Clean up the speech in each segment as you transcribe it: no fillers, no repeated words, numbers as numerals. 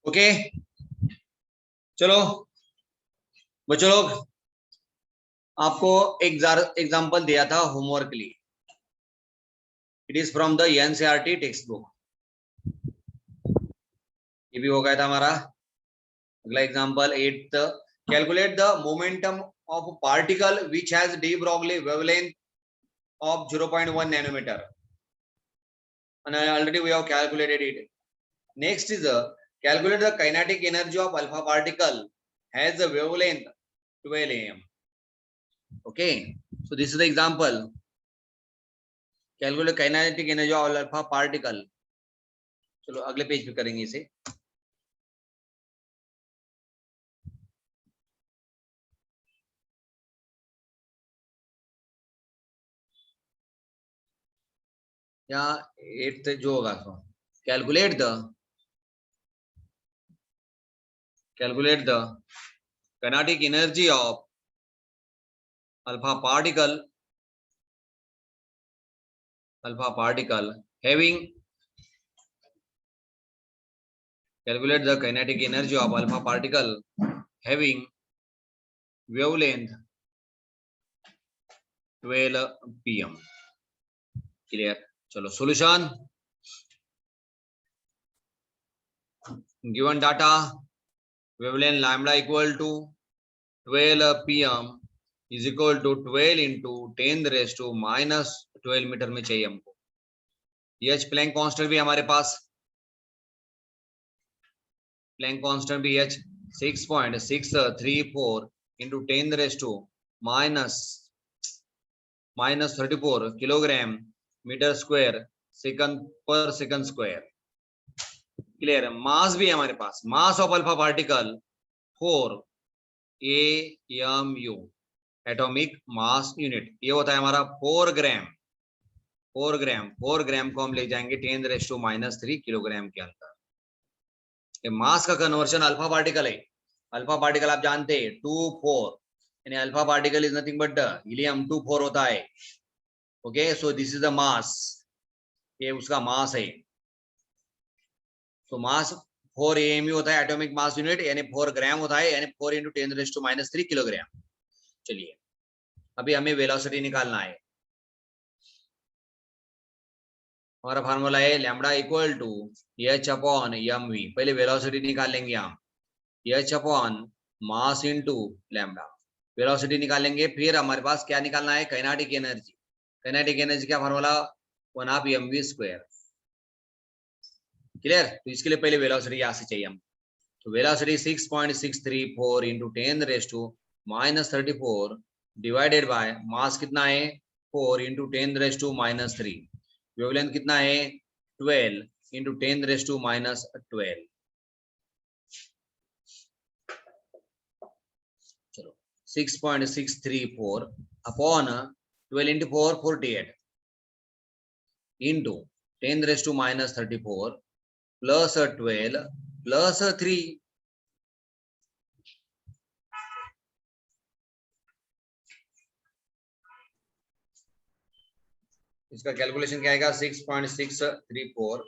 Okay, चलो बच्चों लोग, आपको एक एग्जाम्पल दिया था होमवर्क के लिए। It is from the NCERT text book. ये भी हो गया था हमारा। अगला example 8th, calculate the momentum of particle which has de Broglie wavelength of 0.1 nanometer, and already we have calculated it. Next is calculate the kinetic energy of alpha particle has a wavelength 12 am. Okay, so this is the example. Calculate kinetic energy of alpha particle. चलो अगले page पे करेंगे इसे। यहाँ 8th जो होगा तो calculate the kinetic energy of alpha particle having calculate the kinetic energy of alpha particle having wavelength 12 pm. Clear? चलो solution. Given data, wavelength lambda equal to 12 pm is equal to 12 into 10 raised to minus 12 meter में चाहिए हमको। H Planck constant भी हमारे पास, Planck constant भी H 6.634 into 10 raised to minus 34 kilogram meter square second पर second square. Clear? Mass भी है हमारे पास, mass of alpha particle 4 AMU, atomic mass unit. ये होता है हमारा 4 ग्राम। 4 ग्राम को हम ले जाएंगे 10⁻³ किलोग्राम के अंदर। ये मास का कन्वर्शन अल्फा पार्टिकल है। अल्फा पार्टिकल आप जानते हैं 2,4, यानी alpha particle is nothing but helium 2,4 होता है। Okay, so this is the mass, ये उसका मास है। तो मास 4 AMU होता है, एटॉमिक मास यूनिट, यानी 4 ग्राम होता है, यानी 4 × 10⁻³ किलोग्राम। चलिए अभी हमें वेलोसिटी निकालना है। हमारा फार्मूला है lambda equal to h upon mv। पहले वेलोसिटी निकाल लेंगे हम, h upon mass into lambda. Velocity निकालेंगे, फिर हमारे पास क्या निकालना है? Kinetic energy. काइनेटिक एनर्जी का फार्मूला 1/mv²। क्लियर? तो इसके लिए पहले वेलोसिटी यहां से चाहिए हम। तो velocity 6.634 into 10⁻³ divided by mass कितना है? 4 into 10⁻³ वेवलेंथ कितना है? 12 into 10⁻²। चलो 6.634 upon 12 into 4 48 into 10⁻³ plus 12 plus 3। इसका कैलकुलेशन क्या आएगा? 6.634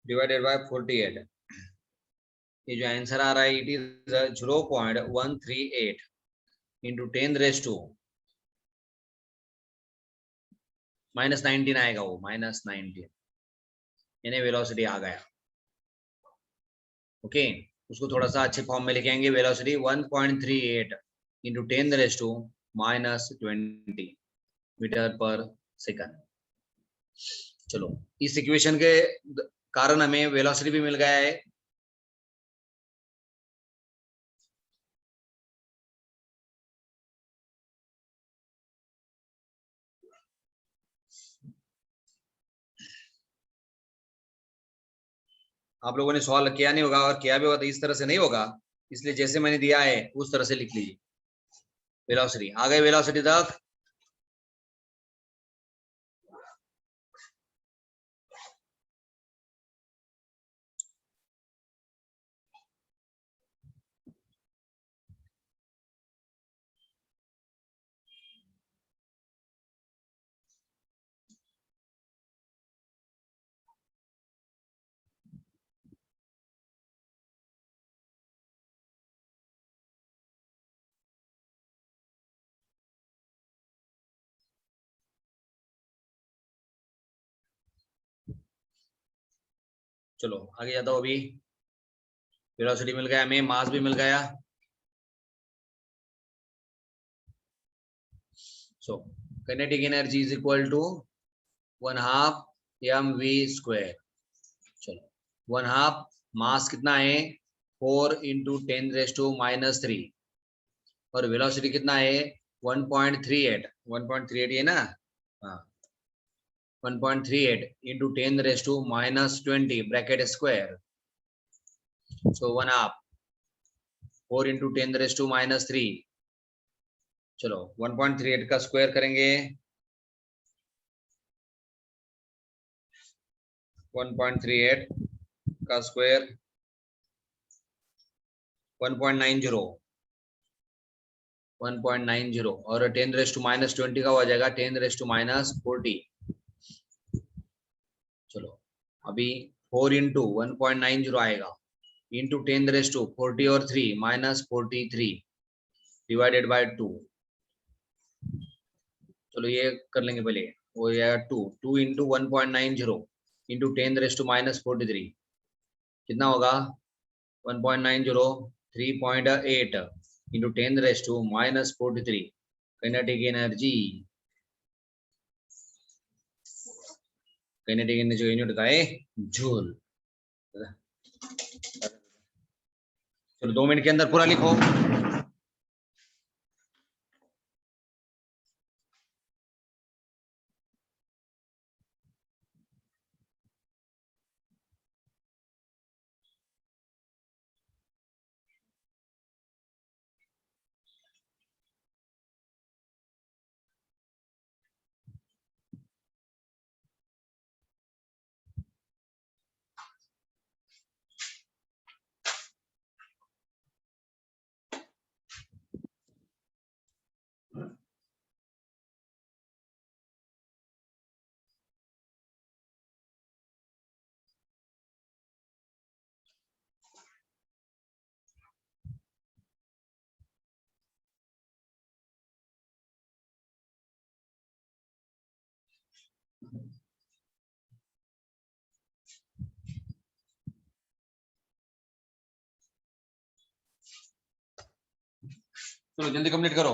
डिवाइडेड बाय 48। ये जो आंसर आ रहा है इट इज 0.138 into 10⁻⁻19 आएगा, वो -19, यानी वेलोसिटी आ गया। ओके, उसको थोड़ा सा अच्छे फॉर्म में लिख आएंगे। वेलोसिटी 1.38 into 10⁻⁻20 मीटर पर सेकंड। चलो इस इक्वेशन के कारण हमें वेलोसिटी भी मिल गया है। आप लोगों ने सवाल किया नहीं होगा, और किया भी होगा तो इस तरह से नहीं होगा, इसलिए जैसे मैंने दिया है उस तरह से लिख लीजिए। वेलोसिटी आ गए, वेलोसिटी तक। चलो आगे जाता हूँ अभी। वेलोसिटी मिल गया हमें, मास भी मिल गया। So kinetic energy is equal to 1/2 mv²। चलो 1/2 मास कितना है 4 × 10⁻³ और वेलोसिटी कितना है 1.38। 1.38 है ना, हाँ 1.38 × 10⁻20 ब्रैकेट स्क्वायर। सो 1/2 4 × 10⁻³ चलो 1.38 का स्क्वायर करेंगे 1.38 का स्क्वायर 1.90 1.90 और 10⁻20 का हो जाएगा 10⁻40। चलो अभी 4 × 1.90 आएगा इंटू 10⁻40 और 3 -43 डिवाइडेड बाय 2। चलो ये कर लेंगे पहले, वो जाएगा 2 × 1.90 इंटू 10⁻43 कितना होगा 1.90 3.8 into 10⁻43 kinetic energy. Kinetic energy unit का है जूल। चलो 2 मिनट के अंदर पूरा लिखो। चलो जल्दी कंप्लीट करो।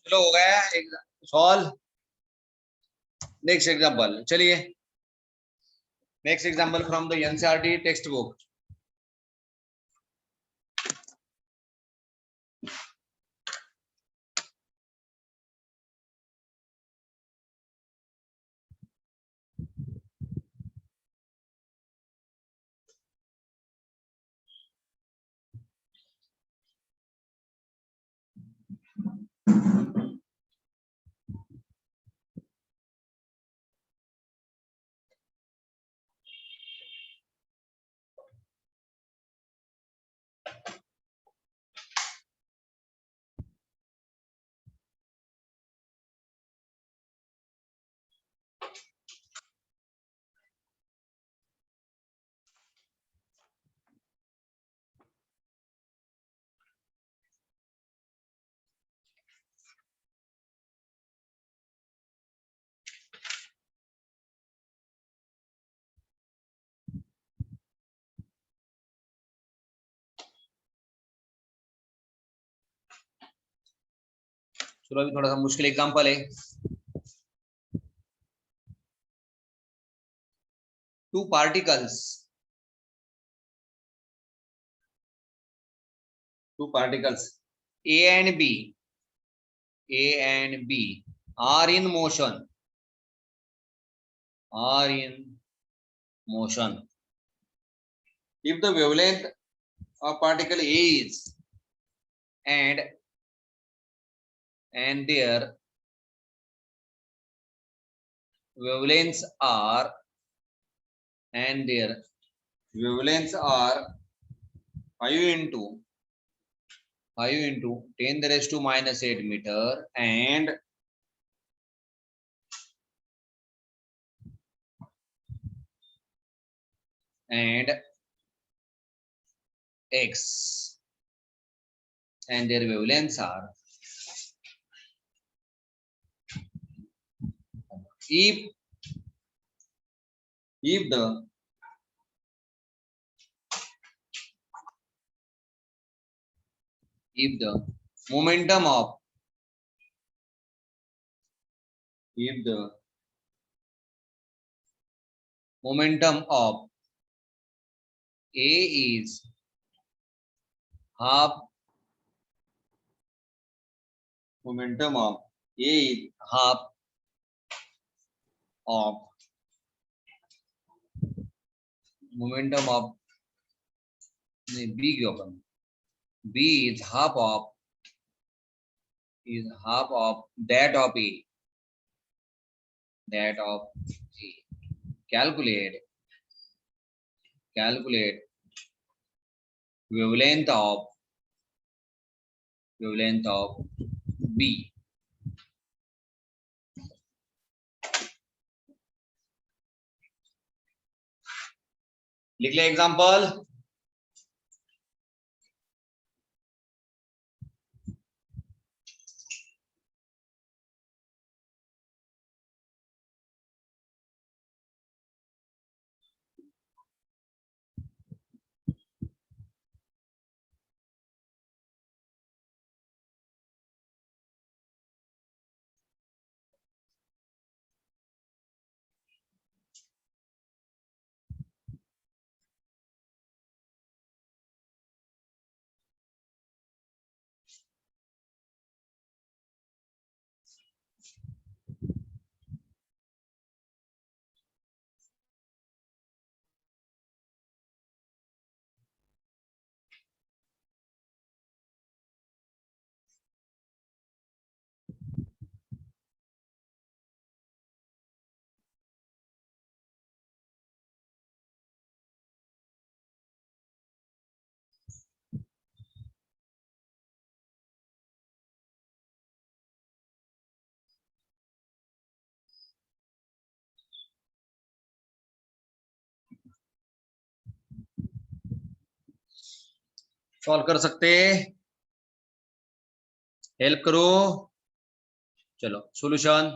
चलो हो गया सॉल्व। नेक्स्ट एग्जांपल, चलिए next example from the NCERT text book. चलो अभी थोड़ा सा मुश्किल एग्जांपल है। Two particles A and B are in motion if the wavelength of particle A is and their wavelengths are 5 into 10 raised to minus 8 meter and X, and their wavelengths are, if the momentum of A is half of B is half of that of A. Calculate wavelength of B. लिख ले example. Solve कर सकते, help करो। चलो solution,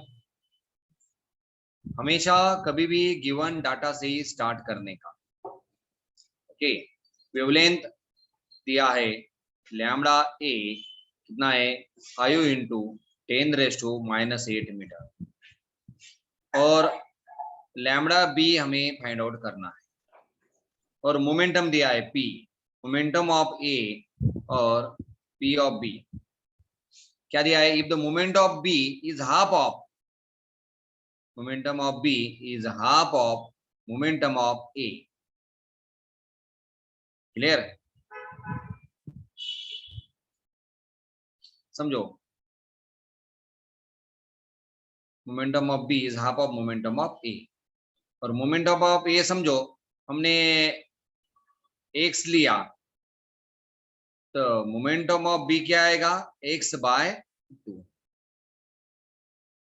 हमेशा कभी भी given data से ही स्टार्ट करने का। ओके, वेवलेंथ दिया है लैम्डा ए कितना है 5 इंटू 10⁻⁸ मीटर, और लैम्डा बी हमें फाइंड आउट करना है, और मोमेंटम दिया है पी, मोमेंटम ऑफ ए और पी ऑफ बी क्या दिया है, if the moment of B is half of momentum of B is half of momentum of A. Clear? समझो, momentum of B is half of momentum of A, और momentum of A समझो हमने x लिया तो momentum of B क्या आएगा x/2।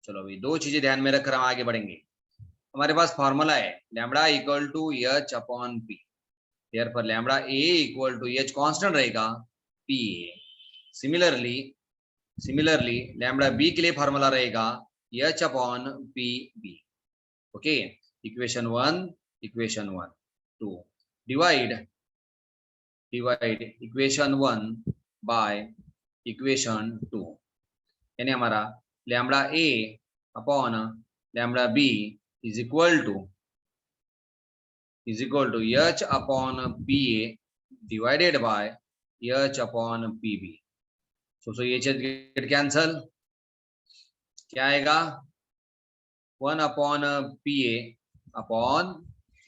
चलो अभी दो चीजें ध्यान में रखकर हम आगे बढ़ेंगे। हमारे पास फॉर्मूला है lambda equal to H upon P, there पर lambda A equal to H constant रहेगा P A. Similarly lambda B के लिए फॉर्मूला रहेगा H upon P B. Okay, equation 1 2 divide equation 1 by equation 2, यानी हमारा lambda A upon lambda B is equal to H upon P A divided by H upon P B. So ये get cancel, क्या आएगा 1 upon P A upon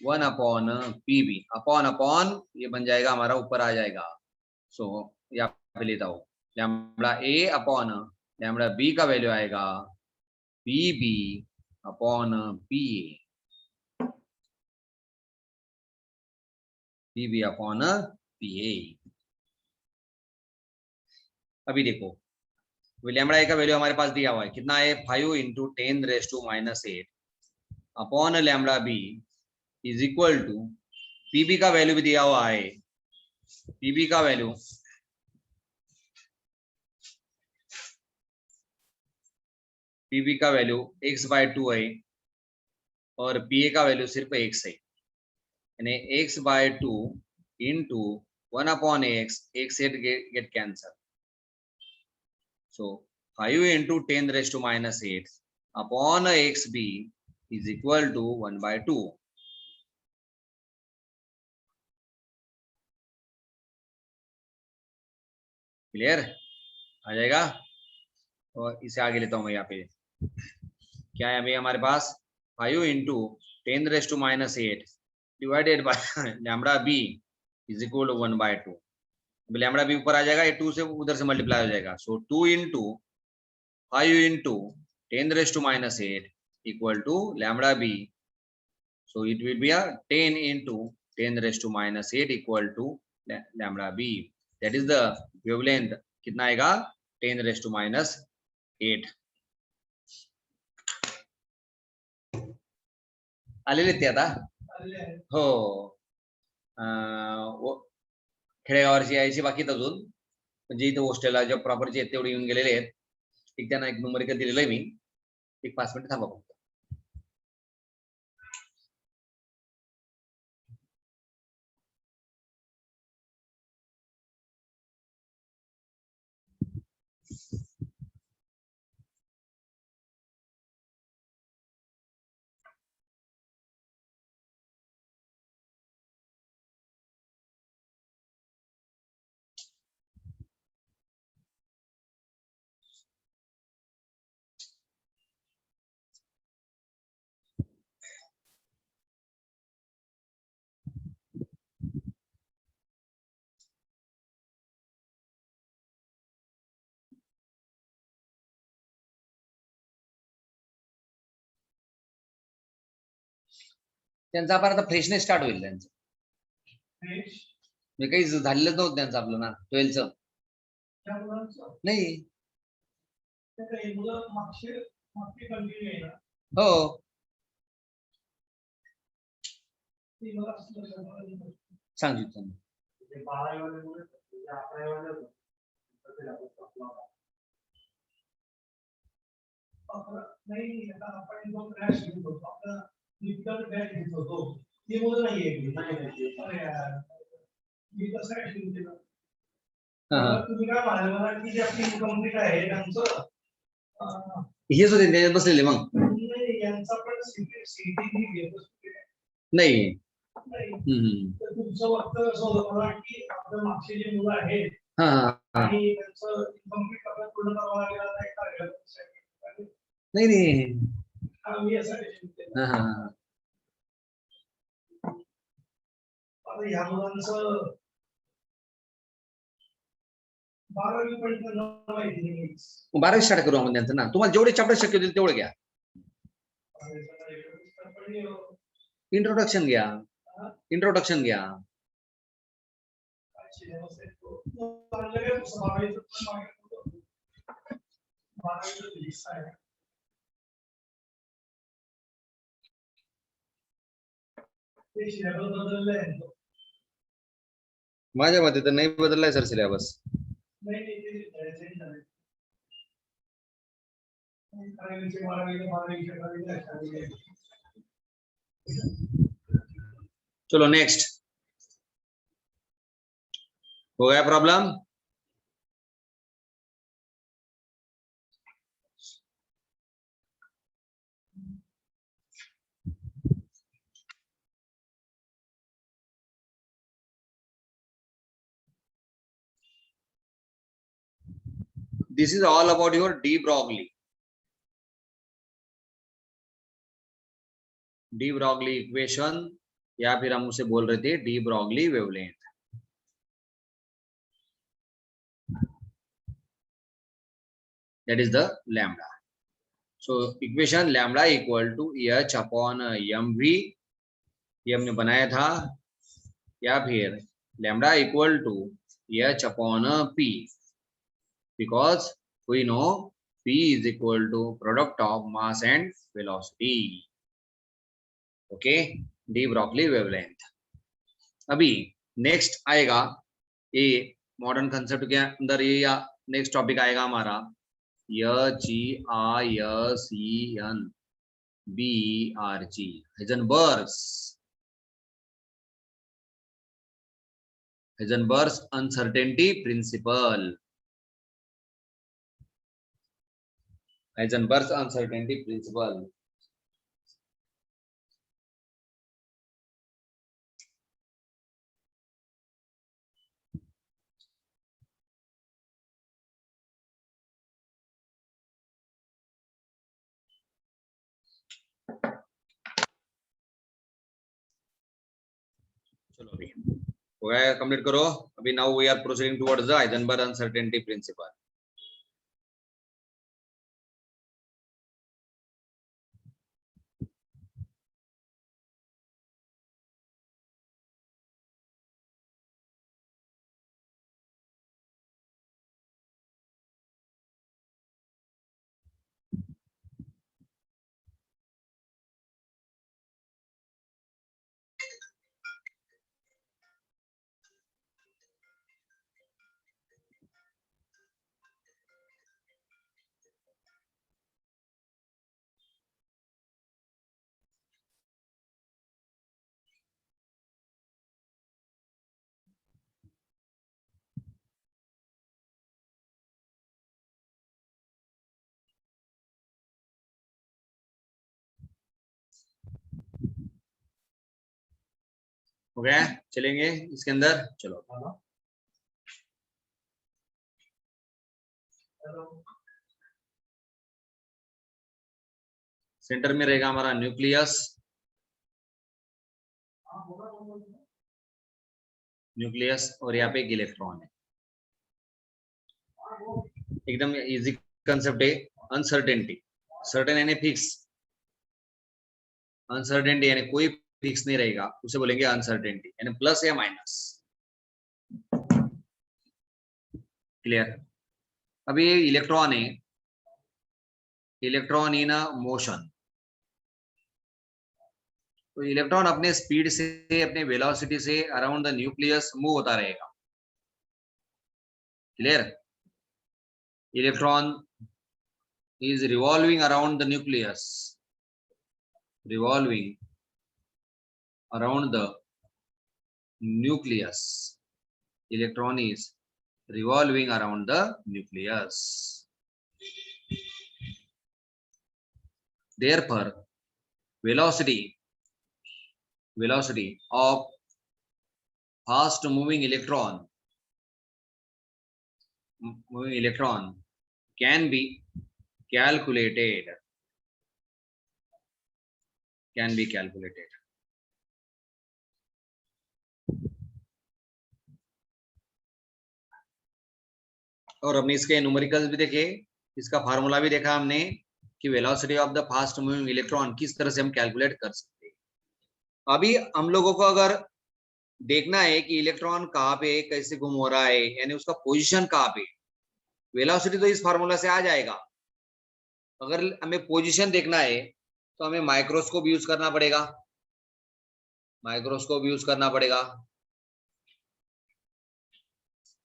1 upon P B, upon ये बन जाएगा हमारा ऊपर आ जाएगा। सो यहाँ पे लेता हूँ lambda A upon lambda B का वैल्यू आएगा P B upon P B upon P A. अभी देखो लैम्बडा ए का वैल्यू हमारे पास दिया हुआ है कितना है 5 into 10⁻⁸ upon lambda B is equal to PB का वैल्यू भी दिया हुआ है, पीबी का वैल्यू x/2 है और पीए का वैल्यू सिर्फ x है, यानी x/2 into 1 upon x get cancel. So 5 into 10⁻⁸ upon xb is equal to 1/2. Clear आ जाएगा? और इसे आगे लेता हूं मैं, यहाँ पे क्या है अभी हमारे पास 5 into 10⁻⁸ divided by lambda B is equal to 1/2। Lambda B ऊपर आ जाएगा, ये 2 से उधर से मल्टीप्लाई हो जाएगा। सो 2 into 5 into 10⁻⁸ equal to lambda b. So it will be a 10 into 10⁻⁸ equal to lambda b. That is the wavelength. कितना आएगा 10⁻⁸। आले लेते आता हो खेडेगावरची यायची बाकीत अजून, म्हणजे इथे हॉस्टेलला ज्या प्रॉपरचे आहेत तेवढे येऊन गेलेले आहेत। एक त्यांना एक नंबर इकडे दिलेला आहे मी, एक 5 मिनिट थांबा फक्त। त्यांचा आपण आता फ्रेशनेस स्टार्ट होईल त्यांचं, मी काही झालेलं नव्हतं त्यांचं आपलं ना 12th नाही हो सांगितलं नाही आता आपण जो क्रॅश घेतो आपला डिजिटल बॅग घेतो ते मुलं नाहीये मी कसं काय तुम्ही काय म्हणाले मला की जे आपली इनकम्प्लीट आहे त्यांचं हेच होते त्याच्यात बसलेले मग यांचा पण सीटी घेतो नाही. तर तुमचं वक्त असं होतं मला की आपल्या मागचे जे मुलं आहेत आणि त्यांचं इनकम्प्लीट आपल्याला पूर्ण करावं लागेल आता एक तारखेला. नाही नाही. मी असं आता ह्या मुलांचं 12वी पर्यंत माहिती नाही. 12वी स्टार्ट करू आपण त्यांचं ना. तुम्हाला जेवढे चॅप्टर शक्य होतील तेवढे घ्या. इंट्रोडक्शन घ्या. इंट्रोडक्शन घ्या. माझ्या मते तर नाही बदललाय सर सिलेबस. चलो नेक्स्ट. हो गया problem. This is all about your de Broglie. de Broglie equation या फिर हम उसे बोल रहे थे de Broglie wavelength. That is the lambda. So equation lambda equal to h upon mv. ये हमने बनाया था. या फिर lambda equal to h upon p. Because we know p is equal to product of mass and velocity. Okay, de Broglie wavelength. अभी next आएगा ये modern concept के अंदर ये या नेक्स्ट टॉपिक आएगा हमारा HEISEN BERG Heisenberg's uncertainty principle. Heisenberg's uncertainty principle. चलो अभी हो गया, कंप्लीट करो अभी. Now we are proceeding towards the Heisenberg uncertainty principle. हो गया, चलेंगे इसके अंदर. चलो सेंटर में रहेगा हमारा न्यूक्लियस. न्यूक्लियस और यहाँ पे एक इलेक्ट्रॉन है. एकदम इजी कंसेप्ट है. अनसर्टेनिटी, सर्टेन यानी फिक्स, अनसर्टेनिटी यानी कोई फिक्स नहीं रहेगा, उसे बोलेंगे अनसर्टेनिटी, यानी प्लस या माइनस. क्लियर. अभी ये इलेक्ट्रॉन है, इलेक्ट्रॉन इन मोशन. तो इलेक्ट्रॉन अपने स्पीड से, अपने वेलोसिटी से अराउंड द न्यूक्लियस मूव होता रहेगा. Clear. Electron is revolving around the nucleus, revolving around the nucleus. Electron is revolving around the nucleus. Therefore, velocity of fast moving electron can be calculated. और हमने इसके numericals भी देखे, इसका formula भी देखा हमने कि velocity of the fast moving electron किस तरह से हम कैलकुलेट कर सकते हैं। अभी हम लोगों को अगर देखना है कि इलेक्ट्रॉन कहाँ पे कैसे घूम हो रहा है, यानी उसका पोजीशन कहाँ पे, वेलोसिटी तो इस फार्मूला से आ जाएगा। अगर हमें पोजीशन देखना है तो हमें माइक्रोस्कोप यूज करना पड़ेगा।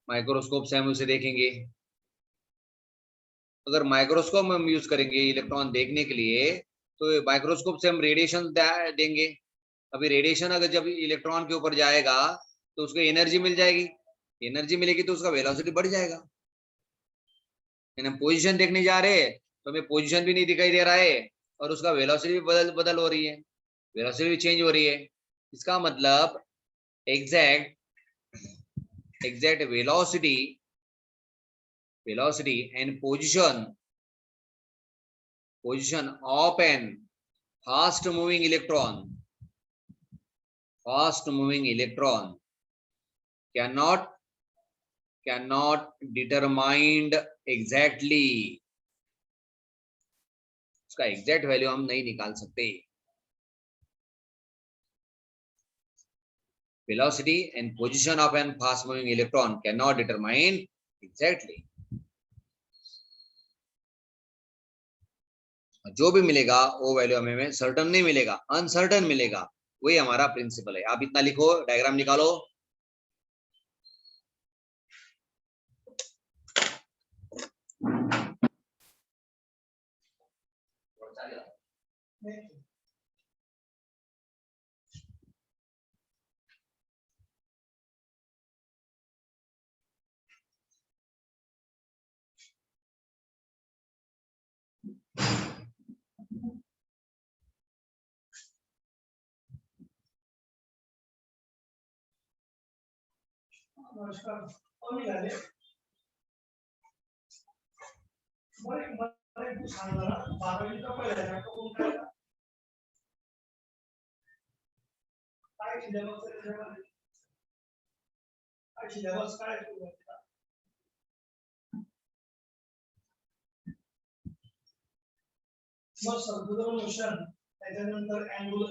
माइक्रोस्कोप से हम उसे देखेंगे। अगर माइक्रोस्कोप हम यूज करेंगे इलेक्ट्रॉन देखने के लिए, तो माइक्रोस्कोप से हम रेडिएशन देंगे। अभी रेडिएशन अगर जब इलेक्ट्रॉन के ऊपर जाएगा तो उसको एनर्जी मिल जाएगी, एनर्जी मिलेगी तो उसका वेलोसिटी बढ़ जाएगा। हम पोजीशन देखने जा रहे हैं तो हमें पोजीशन भी नहीं दिखाई दे रहा है और उसका वेलोसिटी भी बदल हो रही है, वेलोसिटी भी चेंज हो रही है। इसका मतलब exact velocity and position of an fast moving electron cannot determined exactly. उसका एग्जैक्ट वैल्यू हम नहीं निकाल सकते। velocity and position of an fast moving electron cannot determine exactly. जो भी मिलेगा वो वैल्यू हमें सर्टन नहीं मिलेगा, अनसर्टन मिलेगा। वही हमारा प्रिंसिपल है। आप इतना लिखो, डायग्राम निकालो। नमस्कार, कौन निकाले? बड़े कुछ सांगा ना, 12वीं का पहिला आहे तो कोण काय? काय सिलेबस काय सुरू आहे? मग सर्क्युलर मोशन त्याच्यानंतर अँगुलर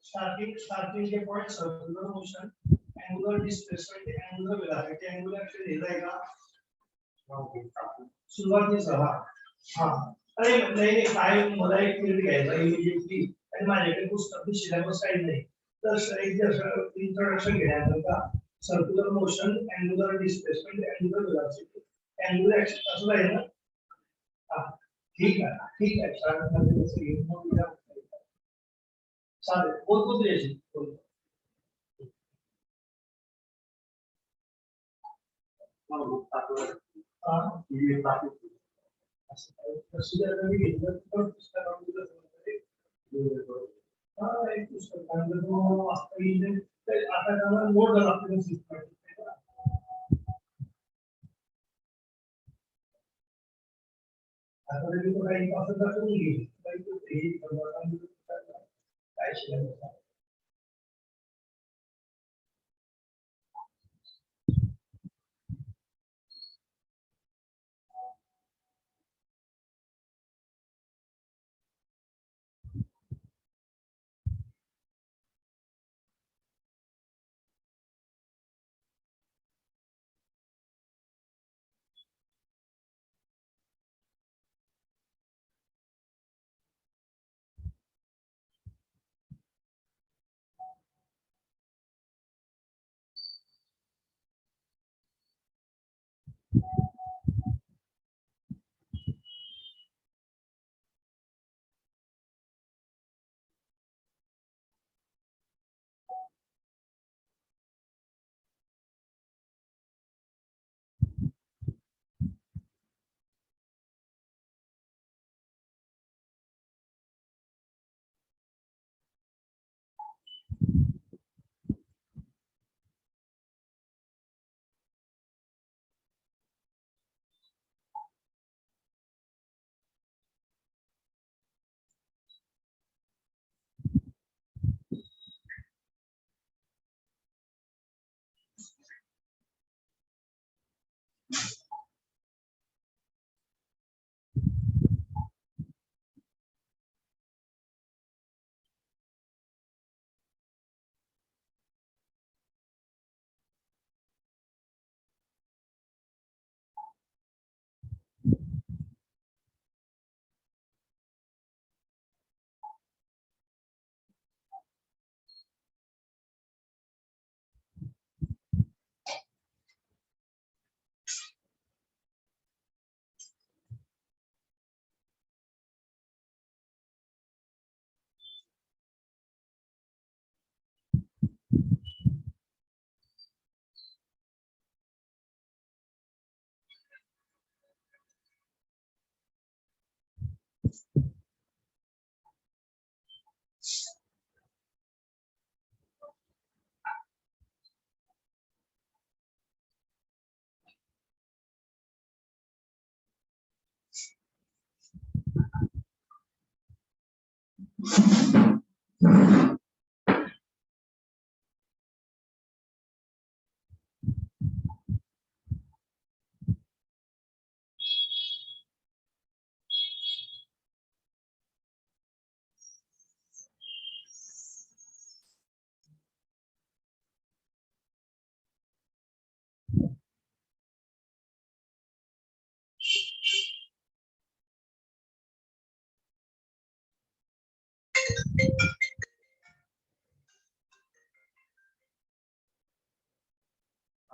स्टार्टिंग के point circular motion, angular displacement, angular velocity, angular action लिहिला आहे का? सुरुवातीचा हा अरे नाही काय मला एक मिनिट घ्यायचा इमिडिएटली आणि माझ्याकडे पुस्तक सिलेबस काही नाही, तर एक इंट्रोडक्शन घेण्याकरता circular motion, angular displacement, angular velocity, angular action असं आहे ना? हा ठीक है चालेल, बहुत द्यायची आता नोट झाला आता तो काही असं दाखवून घेईल काय शिकायचं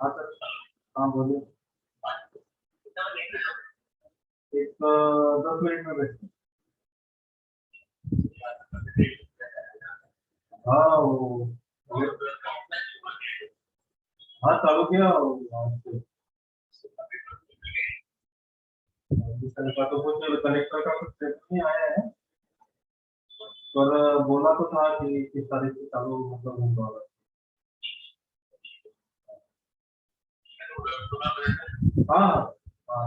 हाँ सर, हाँ बोलिए। एक 10 मिनट में बैठ। हाँ हाँ चालू किया दूसरे का तो कुछ कनेक्टर का कुछ नहीं आया है, पर बोला तो था कि 30 तारीख से चालू मतलब होगा। हाँ हाँ।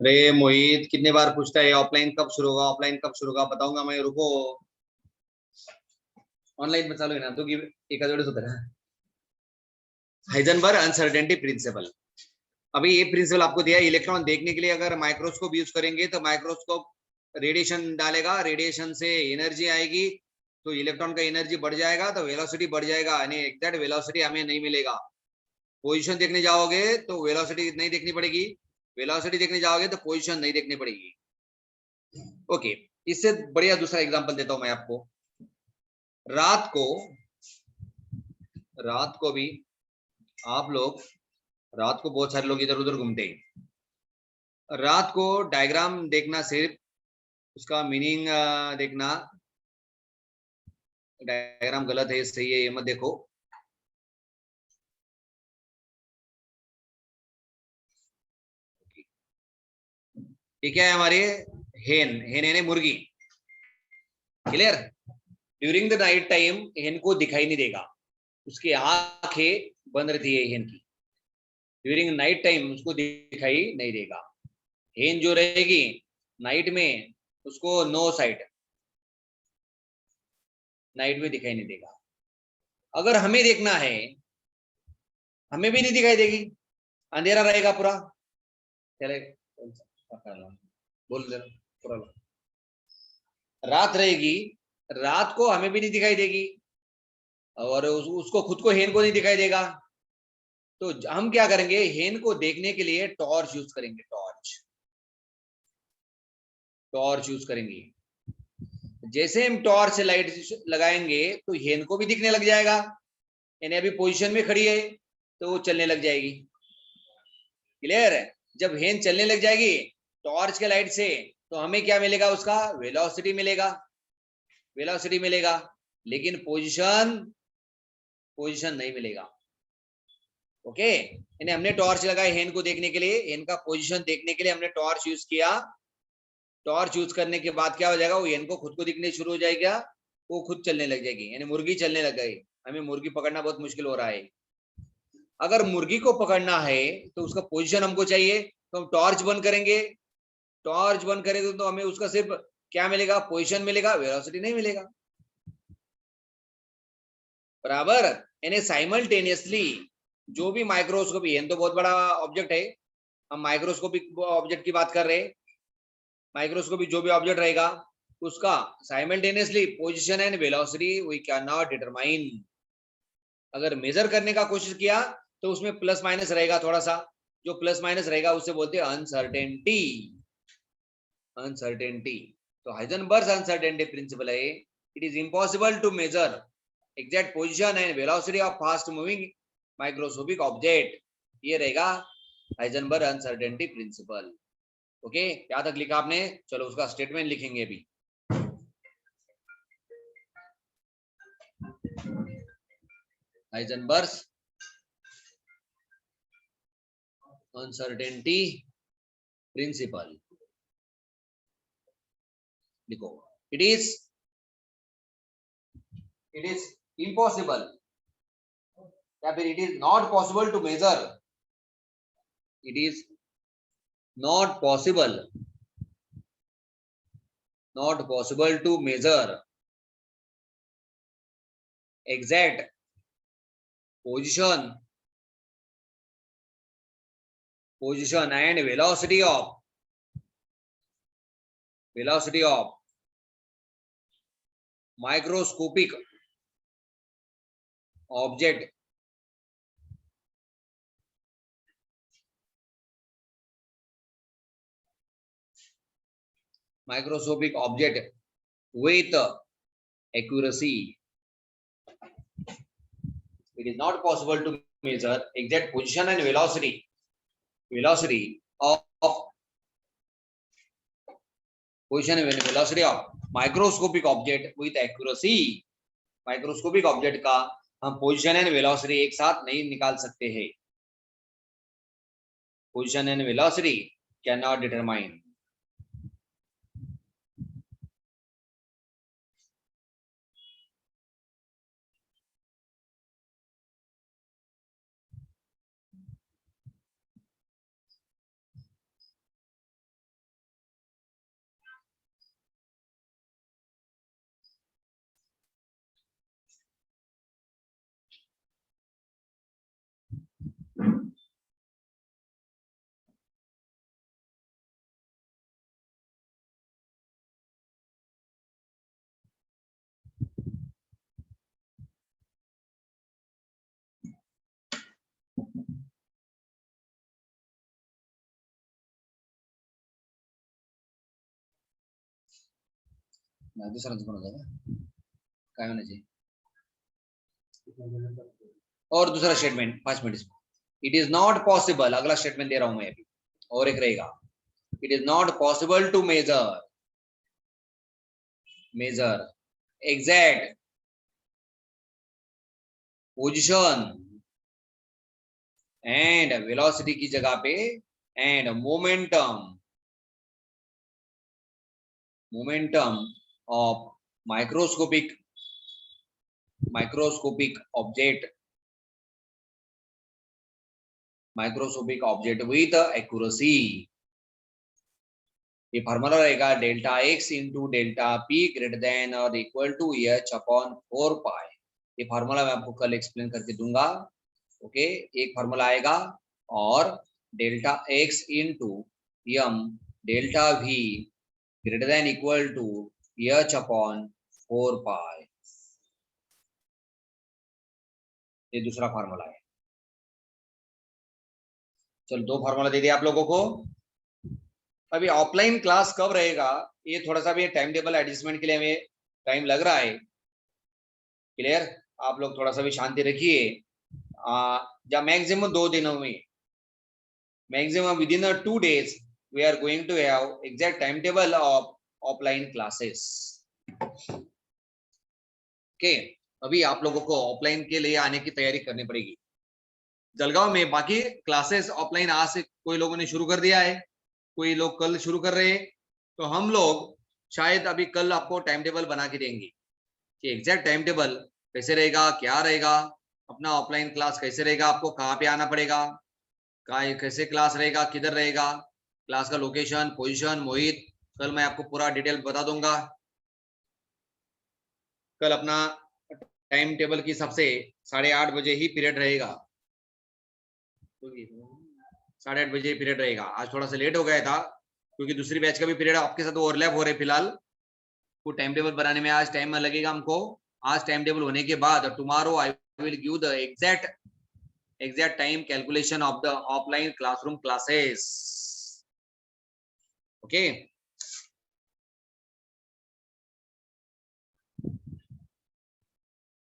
अरे मोहित कितने बार पूछता है ऑफलाइन कब शुरू होगा, ऑफलाइन कब शुरू होगा, बताऊंगा मैं, रुको। ऑनलाइन में चालू है ना तो कि एक जोड़े होता है हाइजेनबर्ग अनसर्टेनिटी प्रिंसिपल। अभी ये प्रिंसिपल आपको दिया है, इलेक्ट्रॉन देखने के लिए अगर माइक्रोस्कोप यूज करेंगे तो माइक्रोस्कोप रेडिएशन डालेगा, रेडिएशन से एनर्जी आएगी, तो इलेक्ट्रॉन का एनर्जी बढ़ जाएगा तो वेलोसिटी बढ़ जाएगा, यानी एग्जैक्ट वेलोसिटी हमें नहीं मिलेगा। पोजीशन देखने जाओगे तो वेलोसिटी नहीं देखनी पड़ेगी, वेलोसिटी देखने जाओगे तो पोजीशन नहीं देखनी पड़ेगी। ओके, इससे बढ़िया दूसरा एग्जांपल देता हूं मैं आपको। रात को भी आप लोग, रात को बहुत सारे लोग इधर उधर घूमते हैं। रात को डायग्राम देखना, सिर्फ उसका मीनिंग देखना। डायग्राम गलत है, सही है, ये मत देखो। ये क्या है हमारे, हेन, हेन यानी मुर्गी। Clear? During the night time हेन को दिखाई नहीं देगा, उसकी आंखें बंद रहती है हेन की। ड्यूरिंग नाइट टाइम उसको दिखाई नहीं देगा। हेन जो रहेगी नाइट में, उसको नो साइट, नाइट में दिखाई नहीं देगा। अगर हमें देखना है, हमें भी नहीं दिखाई देगी, अंधेरा रहेगा पूरा। चले बोल दे पूरा, रात रहेगी, रात को हमें भी नहीं दिखाई देगी और उसको खुद को, हेन को नहीं दिखाई देगा। तो हम क्या करेंगे, हेन को देखने के लिए टॉर्च यूज करेंगे, टॉर्च यूज करेंगे। जैसे हम टॉर्च से लाइट लगाएंगे तो हेन को भी दिखने लग जाएगा, यानी अभी पोजीशन में खड़ी है तो वो चलने लग जाएगी। क्लियर है? जब हेन चलने लग जाएगी टॉर्च के लाइट से, तो हमें क्या मिलेगा, उसका वेलोसिटी मिलेगा, वेलोसिटी मिलेगा, लेकिन पोजीशन नहीं मिलेगा। ओके, यानी हमने टॉर्च लगाई हेन को देखने के लिए, हेन का पोजीशन देखने के लिए हमने टॉर्च यूज किया। टॉर्च यूज करने के बाद क्या हो जाएगा, वो हेन को खुद को दिखने शुरू हो जाएगा, वो खुद चलने लग जाएगी, यानी मुर्गी चलने लग गई। हमें मुर्गी पकड़ना बहुत मुश्किल हो रहा है। अगर मुर्गी को पकड़ना है तो उसका पोजीशन हमको चाहिए, तो हम टॉर्च बंद करेंगे। टॉर्च बंद करेंगे तो हमें उसका सिर्फ क्या मिलेगा, पोजीशन मिलेगा, वेलोसिटी नहीं मिलेगा। बराबर? यानी साइमल्टेनियसली जो भी माइक्रोस्कोप, ये तो बहुत बड़ा ऑब्जेक्ट है, हम माइक्रोस्कोपिक ऑब्जेक्ट की बात कर रहे हैं। माइक्रोस्कोपिक जो भी ऑब्जेक्ट रहेगा उसका simultaneously position and velocity we can not determine. अगर मेजर करने का कोशिश किया तो उसमें प्लस माइनस रहेगा थोड़ा सा, जो प्लस माइनस रहेगा उससे बोलते हैं अनसर्टेनिटी। अनसर्टेनिटी, तो हाइजेनबर्ग अनसर्टेनिटी प्रिंसिपल है, it is impossible to measure exact position and velocity of fast moving microscopic object. ये रहेगा हाइजेनबर्ग अनसर्टेनिटी प्रिंसिपल। ओके, क्या तक लिखा आपने? चलो उसका स्टेटमेंट लिखेंगे अभी। हाइजेनबर्ग्स अनसर्टेनिटी प्रिंसिपल लिखो। इट इज इम्पॉसिबल या फिर it is not possible to measure, it is not possible to measure exact position and velocity of microscopic object with accuracy. It is not possible to measure exact position and velocity of position and velocity of microscopic object with accuracy. Microscopic object का हम position and velocity एक साथ नहीं निकाल सकते हैं। Position and velocity can not determine. दूसरा क्या होना चाहिए और दूसरा statement 5 minute. It is not possible, अगला स्टेटमेंट दे रहा हूं मैं अभी, और एक रहेगा। It is not possible to measure exact position and velocity की जगह पे and momentum of microscopic object with accuracy। ये फार्मूला रहेगा delta x into delta p greater than और equal to h upon 4 pi. ये फार्मूला मैं आपको कल एक्सप्लेन करके दूंगा। ओके, एक फार्मूला आएगा और delta x into m delta v greater than equal to h upon 4 pi. ये दूसरा फार्मूला है। चलो, 2 फार्मूला दे दिया आप लोगों को। अभी ऑफलाइन क्लास कब रहेगा, ये थोड़ा सा भी टाइम टेबल एडजस्टमेंट के लिए हमें टाइम लग रहा है। क्लियर? आप लोग थोड़ा सा भी शांति रखिए। जब मैक्सिमम 2 दिनों में, maximum within 2 days we are going to have exact time table of offline classes. Okay, अभी आप लोगों को ऑफलाइन के लिए आने की तैयारी करनी पड़ेगी। जलगांव में बाकी क्लासेस ऑफलाइन आज से कोई लोगों ने शुरू कर दिया है, कोई लोग कल शुरू कर रहे हैं। तो हम लोग शायद अभी कल आपको टाइम टेबल बना के देंगे कि एग्जैक्ट टाइम टेबल कैसे रहेगा, क्या रहेगा, अपना ऑफलाइन क्लास कैसे रहेगा, आपको कहाँ पे आना पड़ेगा, कैसे क्लास रहेगा, किधर रहेगा, क्लास का लोकेशन, पोजीशन, मोहित, कल मैं आपको पूरा डिटेल बता दूंगा। कल अपना टाइम टेबल की सबसे 8:30 बजे ही पीरियड रहेगा, 8:30 बजे पीरियड रहेगा। आज थोड़ा सा लेट हो गया था क्योंकि दूसरी बैच का भी पीरियड आपके साथ ओवरलैप हो रहे फिलहाल। वो टाइम टेबल बनाने में आज टाइम लगेगा हमको। आज टाइम टेबल होने के बाद tomorrow I will give the exact time calculation of the offline classroom classes. Okay,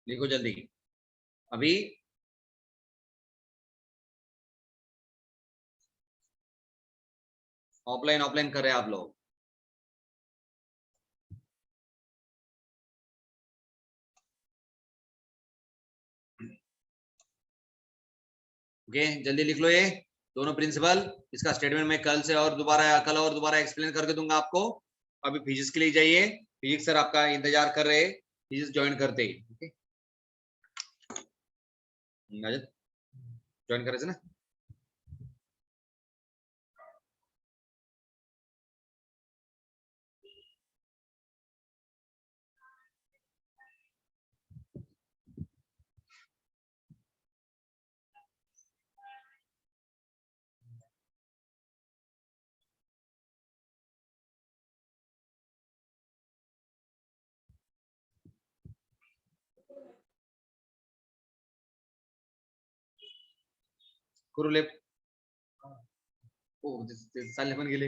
लिखो जल्दी। अभी ऑफलाइन कर रहे हैं आप लोग। ओके जल्दी लिख लो ये दोनों प्रिंसिपल। इसका स्टेटमेंट मैं कल और दोबारा एक्सप्लेन करके दूंगा आपको। अभी फिजिक्स के लिए जाइए, फिजिक्स सर आपका इंतजार कर रहे हैं, फिजिक्स ज्वाइन करते ही। ओके ज्वाइन करायचं ना। कुरुले चालले पण गेले।